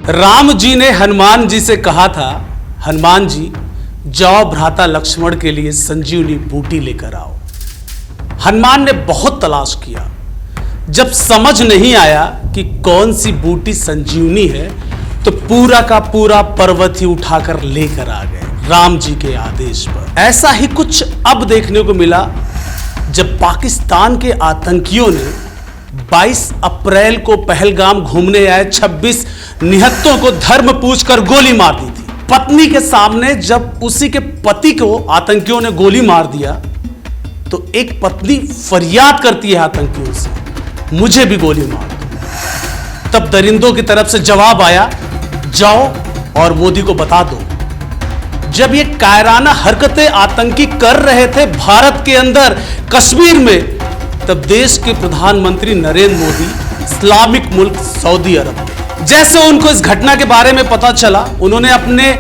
राम जी ने हनुमान जी से कहा था, हनुमान जी जाओ भ्राता लक्ष्मण के लिए संजीवनी बूटी लेकर आओ। हनुमान ने बहुत तलाश किया, जब समझ नहीं आया कि कौन सी बूटी संजीवनी है तो पूरा का पूरा पर्वत ही उठाकर लेकर आ गए राम जी के आदेश पर। ऐसा ही कुछ अब देखने को मिला जब पाकिस्तान के आतंकियों ने 22 अप्रैल को पहलगाम घूमने आए 26 निहत्तों को धर्म पूछकर गोली मार दी थी। पत्नी के सामने जब उसी के पति को आतंकियों ने गोली मार दिया तो एक पत्नी फरियाद करती है आतंकियों से, मुझे भी गोली मार दो। तब दरिंदों की तरफ से जवाब आया, जाओ और मोदी को बता दो। जब ये कायराना हरकतें आतंकी कर रहे थे भारत के अंदर कश्मीर में, तब देश के प्रधानमंत्री नरेंद्र मोदी इस्लामिक मुल्क सऊदी अरब में। जैसे उनको इस घटना के बारे में पता चला, उन्होंने अपने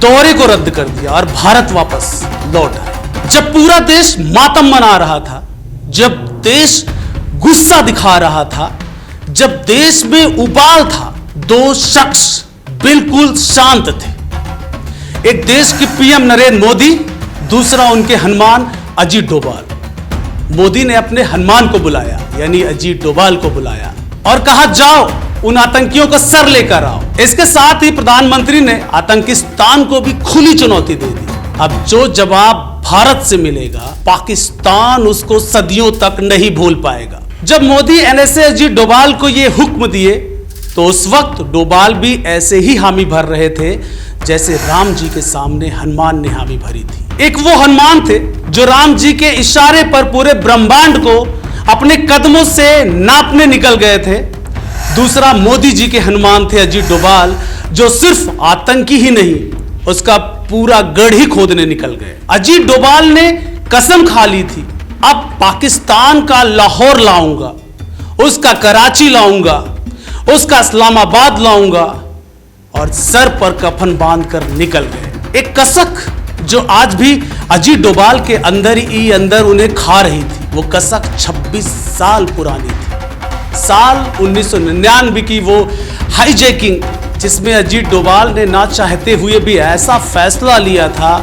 दौरे को रद्द कर दिया और भारत वापस लौट आए। जब पूरा देश मातम मना रहा था, जब देश गुस्सा दिखा रहा था, जब देश में उबाल था, दो शख्स बिल्कुल शांत थे। एक देश के पीएम नरेंद्र मोदी, दूसरा उनके हनुमान अजीत डोभाल। मोदी ने अपने हनुमान को बुलाया, यानी अजीत डोभाल को बुलाया और कहा, जाओ उन आतंकियों का सर लेकर आओ। इसके साथ ही प्रधानमंत्री ने आतंकिस्तान को भी खुली चुनौती दे दी। अब जो जवाब भारत से मिलेगा, पाकिस्तान उसको सदियों तक नहीं भूल पाएगा। जब मोदी एनएसए अजीत डोभाल को यह हुक्म दिए तो उस वक्त डोभाल भी ऐसे ही हामी भर रहे थे जैसे राम जी के सामने हनुमान ने हामी भरी थी। एक वो हनुमान थे जो राम जी के इशारे पर पूरे ब्रह्मांड को अपने कदमों से नापने निकल गए थे। दूसरा मोदी जी के हनुमान थे अजीत डोभाल, जो सिर्फ आतंकी ही नहीं, उसका पूरा गढ़ ही खोदने निकल गए। अजीत डोभाल ने कसम खा ली थी, अब पाकिस्तान का लाहौर लाऊंगा, उसका कराची लाऊंगा, उसका इस्लामाबाद लाऊंगा, और सर पर कफन बांधकर निकल गए। एक कसक जो आज भी अजीत डोभाल के अंदर ही अंदर उन्हें खा रही थी। वो कसक 26 साल पुरानी थी। साल 1999 की वो हाईजैकिंग, जिसमें अजीत डोभाल ने ना चाहते हुए भी ऐसा फैसला लिया था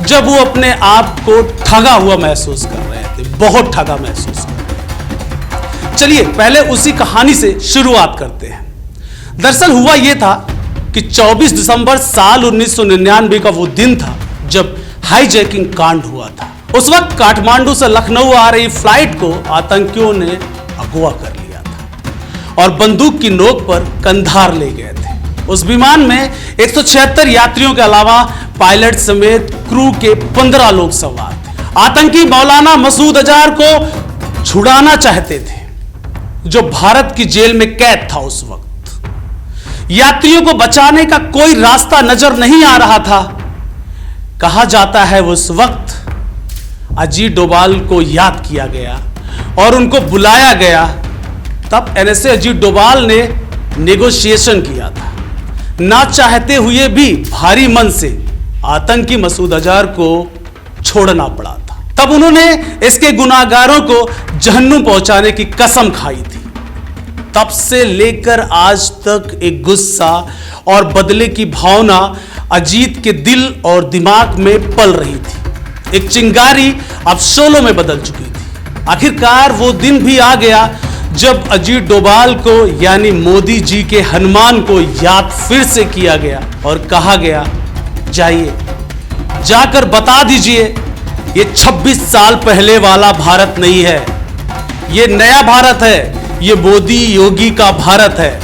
जब वो अपने आप को ठगा हुआ महसूस कर रहे थे, बहुत ठगा महसूस कर रहे थे। चलिए पहले उसी कहानी से शुरुआत करते हैं। दरअसल हुआ यह था कि 24 दिसंबर साल 1999 का वो दिन था जब हाईजैकिंग कांड हुआ था। उस वक्त काठमांडू से लखनऊ आ रही फ्लाइट को आतंकियों ने अगवा कर लिया था और बंदूक की नोक पर कंधार ले गए थे। उस विमान में 176 यात्रियों के अलावा पायलट समेत क्रू के 15 लोग सवार थे। आतंकी मौलाना मसूद अजहर को छुड़ाना चाहते थे, जो भारत की जेल में कैद था। उस वक्त यात्रियों को बचाने का कोई रास्ता नजर नहीं आ रहा था। कहा जाता है उस वक्त अजीत डोभाल को याद किया गया और उनको बुलाया गया। तब एनएसए अजीत डोभाल ने नेगोशिएशन किया था। ना चाहते हुए भी भारी मन से आतंकी मसूद अजहर को छोड़ना पड़ा था। तब उन्होंने इसके गुनाहगारों को जहन्नुम पहुंचाने की कसम खाई थी। तब से लेकर आज तक एक गुस्सा और बदले की भावना अजीत के दिल और दिमाग में पल रही थी। एक चिंगारी अब शोलों में बदल चुकी थी। आखिरकार वो दिन भी आ गया जब अजीत डोभाल को, यानी मोदी जी के हनुमान को याद फिर से किया गया और कहा गया, जाइए जाकर बता दीजिए ये 26 साल पहले वाला भारत नहीं है, ये नया भारत है, ये मोदी योगी का भारत है।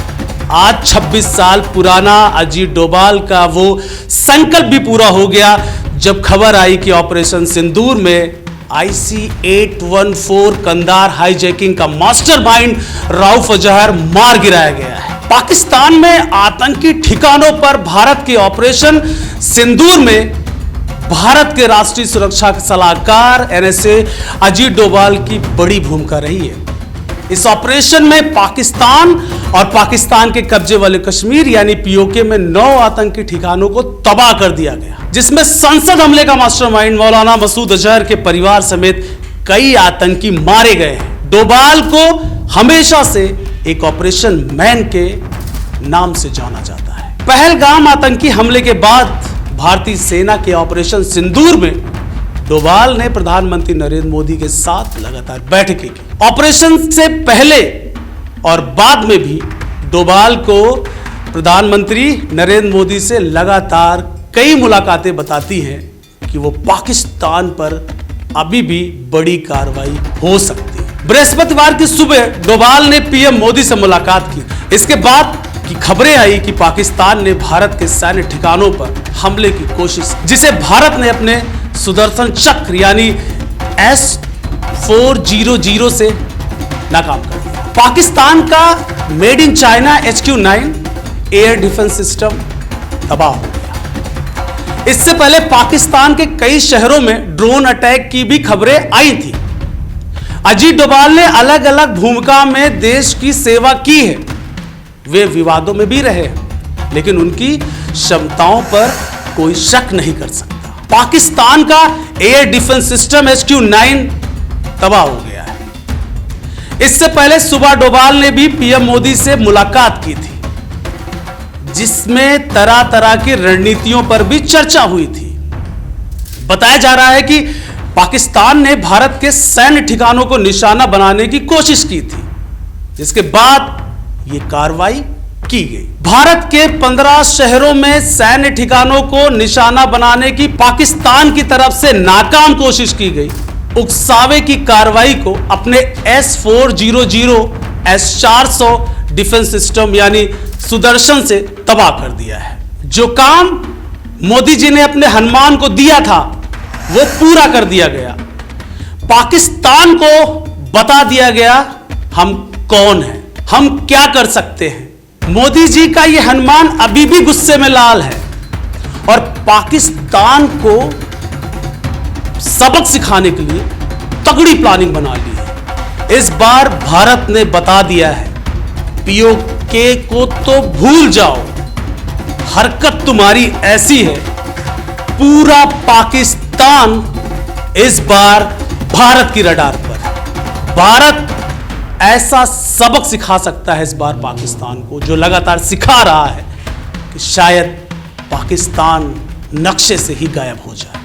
आज 26 साल पुराना अजीत डोभाल का वो संकल्प भी पूरा हो गया जब खबर आई कि ऑपरेशन सिंदूर में IC-814 कंधार हाईजैकिंग का मास्टरमाइंड राउफ अजहर मार गिराया गया है। पाकिस्तान में आतंकी ठिकानों पर भारत के ऑपरेशन सिंदूर में भारत के राष्ट्रीय सुरक्षा सलाहकार एनएसए अजीत डोभाल की बड़ी भूमिका रही है। इस ऑपरेशन में पाकिस्तान और पाकिस्तान के कब्जे वाले कश्मीर यानी पीओके में 9 आतंकी ठिकानों को तबाह कर दिया गया, जिसमें संसद हमले का मास्टरमाइंड मौलाना मसूद अजहर के परिवार समेत कई आतंकी मारे गए हैं। डोभाल को हमेशा से एक ऑपरेशन मैन के नाम से जाना जाता है। पहलगाम आतंकी हमले के बाद भारतीय सेना के ऑपरेशन सिंदूर में डोभाल ने प्रधानमंत्री नरेंद्र मोदी के साथ लगातार बैठकें की। ऑपरेशन से पहले और बाद में भी डोभाल को प्रधानमंत्री नरेंद्र मोदी से लगातार कई मुलाकातें बताती हैं कि वो पाकिस्तान पर अभी भी बड़ी कार्रवाई हो सकती है। बृहस्पतिवार की सुबह डोभाल ने पीएम मोदी से मुलाकात की। इसके बाद की खबरें आई कि पाकिस्तान ने भारत के सैन्य ठिकानों पर हमले की कोशिश, जिसे भारत ने अपने सुदर्शन चक्र यानी S-400 से नाकाम कर दिया। पाकिस्तान का made in China HQ-9 air defence system तबाह हो गया। इससे पहले पाकिस्तान के कई शहरों में ड्रोन अटैक की भी खबरें आई थी। अजीत डोभाल ने अलग अलग भूमिका में देश की सेवा की है। वे विवादों में भी रहे, लेकिन उनकी क्षमताओं पर कोई शक नहीं कर सकता। पाकिस्तान का एयर डिफेंस सिस्टम HQ-9 तबाह हो गया है। इससे पहले सुबह डोभाल ने भी पीएम मोदी से मुलाकात की थी, जिसमें तरह तरह की रणनीतियों पर भी चर्चा हुई थी। बताया जा रहा है कि पाकिस्तान ने भारत के सैन्य ठिकानों को निशाना बनाने की कोशिश की थी, जिसके बाद यह कार्रवाई की गई। भारत के 15 शहरों में सैन्य ठिकानों को निशाना बनाने की पाकिस्तान की तरफ से नाकाम कोशिश की गई। उकसावे की कार्रवाई को अपने S-400 S-400 डिफेंस सिस्टम यानी सुदर्शन से तबाह कर दिया है। जो काम मोदी जी ने अपने हनुमान को दिया था वो पूरा कर दिया गया। पाकिस्तान को बता दिया गया हम कौन हैं, हम क्या कर सकते हैं। मोदी जी का यह हनुमान अभी भी गुस्से में लाल है और पाकिस्तान को सबक सिखाने के लिए तगड़ी प्लानिंग बना ली है। इस बार भारत ने बता दिया है, POK को तो भूल जाओ, हरकत तुम्हारी ऐसी है पूरा पाकिस्तान इस बार भारत की रडार पर है। भारत ऐसा सबक सिखा सकता है इस बार पाकिस्तान को, जो लगातार सिखा रहा है कि शायद पाकिस्तान नक्शे से ही गायब हो जाए।